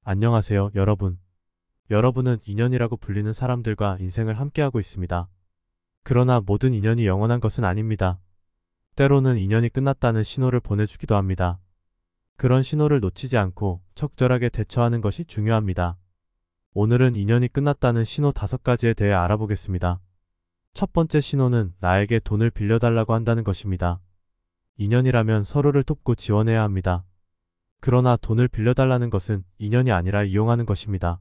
안녕하세요, 여러분. 여러분은 인연이라고 불리는 사람들과 인생을 함께하고 있습니다. 그러나 모든 인연이 영원한 것은 아닙니다. 때로는 인연이 끝났다는 신호를 보내주기도 합니다. 그런 신호를 놓치지 않고 적절하게 대처하는 것이 중요합니다. 오늘은 인연이 끝났다는 신호 5가지에 대해 알아보겠습니다. 첫 번째 신호는 나에게 돈을 빌려달라고 한다는 것입니다. 인연이라면 서로를 돕고 지원해야 합니다. 그러나 돈을 빌려달라는 것은 인연이 아니라 이용하는 것입니다.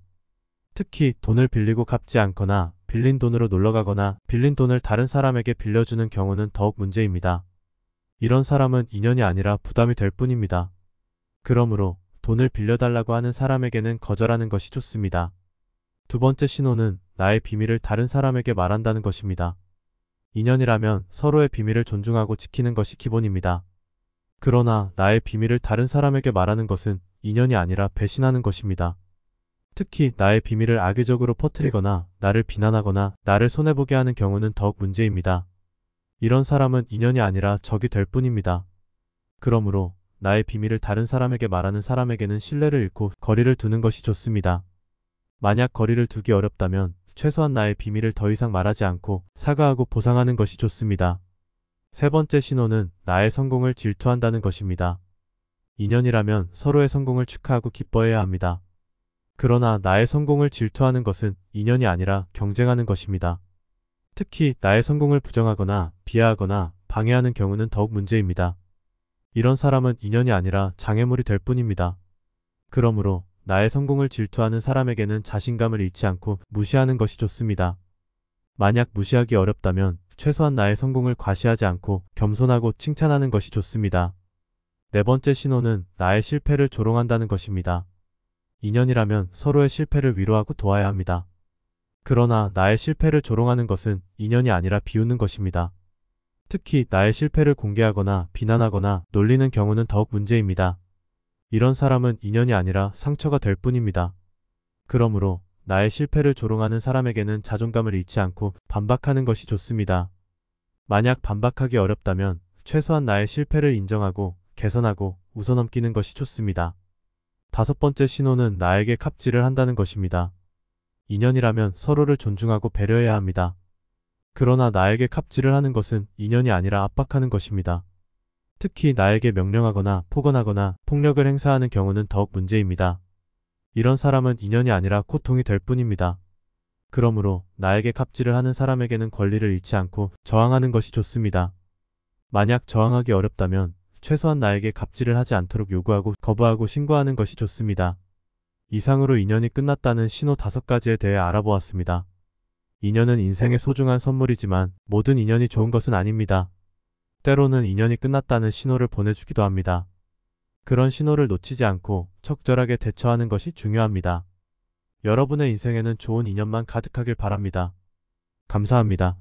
특히 돈을 빌리고 갚지 않거나 빌린 돈으로 놀러가거나 빌린 돈을 다른 사람에게 빌려주는 경우는 더욱 문제입니다. 이런 사람은 인연이 아니라 부담이 될 뿐입니다. 그러므로 돈을 빌려달라고 하는 사람에게는 거절하는 것이 좋습니다. 두 번째 신호는 나의 비밀을 다른 사람에게 말한다는 것입니다. 인연이라면 서로의 비밀을 존중하고 지키는 것이 기본입니다. 그러나 나의 비밀을 다른 사람에게 말하는 것은 인연이 아니라 배신하는 것입니다. 특히 나의 비밀을 악의적으로 퍼뜨리거나 나를 비난하거나 나를 손해보게 하는 경우는 더욱 문제입니다. 이런 사람은 인연이 아니라 적이 될 뿐입니다. 그러므로 나의 비밀을 다른 사람에게 말하는 사람에게는 신뢰를 잃고 거리를 두는 것이 좋습니다. 만약 거리를 두기 어렵다면 최소한 나의 비밀을 더 이상 말하지 않고 사과하고 보상하는 것이 좋습니다. 세 번째 신호는 나의 성공을 질투한다는 것입니다. 인연이라면 서로의 성공을 축하하고 기뻐해야 합니다. 그러나 나의 성공을 질투하는 것은 인연이 아니라 경쟁하는 것입니다. 특히 나의 성공을 부정하거나 비하하거나 방해하는 경우는 더욱 문제입니다. 이런 사람은 인연이 아니라 장애물이 될 뿐입니다. 그러므로 나의 성공을 질투하는 사람에게는 자신감을 잃지 않고 무시하는 것이 좋습니다. 만약 무시하기 어렵다면 최소한 나의 성공을 과시하지 않고 겸손하고 칭찬하는 것이 좋습니다. 네 번째 신호는 나의 실패를 조롱한다는 것입니다. 인연이라면 서로의 실패를 위로하고 도와야 합니다. 그러나 나의 실패를 조롱하는 것은 인연이 아니라 비웃는 것입니다. 특히 나의 실패를 공개하거나 비난하거나 놀리는 경우는 더욱 문제입니다. 이런 사람은 인연이 아니라 상처가 될 뿐입니다. 그러므로 나의 실패를 조롱하는 사람에게는 자존감을 잃지 않고 반박하는 것이 좋습니다. 만약 반박하기 어렵다면 최소한 나의 실패를 인정하고 개선하고 웃어넘기는 것이 좋습니다. 다섯 번째 신호는 나에게 갑질을 한다는 것입니다. 인연이라면 서로를 존중하고 배려해야 합니다. 그러나 나에게 갑질을 하는 것은 인연이 아니라 압박하는 것입니다. 특히 나에게 명령하거나 폭언하거나 폭력을 행사하는 경우는 더욱 문제입니다. 이런 사람은 인연이 아니라 고통이 될 뿐입니다. 그러므로 나에게 갑질을 하는 사람에게는 권리를 잃지 않고 저항하는 것이 좋습니다. 만약 저항하기 어렵다면 최소한 나에게 갑질을 하지 않도록 요구하고 거부하고 신고하는 것이 좋습니다. 이상으로 인연이 끝났다는 신호 5가지에 대해 알아보았습니다. 인연은 인생의 소중한 선물이지만 모든 인연이 좋은 것은 아닙니다. 때로는 인연이 끝났다는 신호를 보내주기도 합니다. 그런 신호를 놓치지 않고 적절하게 대처하는 것이 중요합니다. 여러분의 인생에는 좋은 인연만 가득하길 바랍니다. 감사합니다.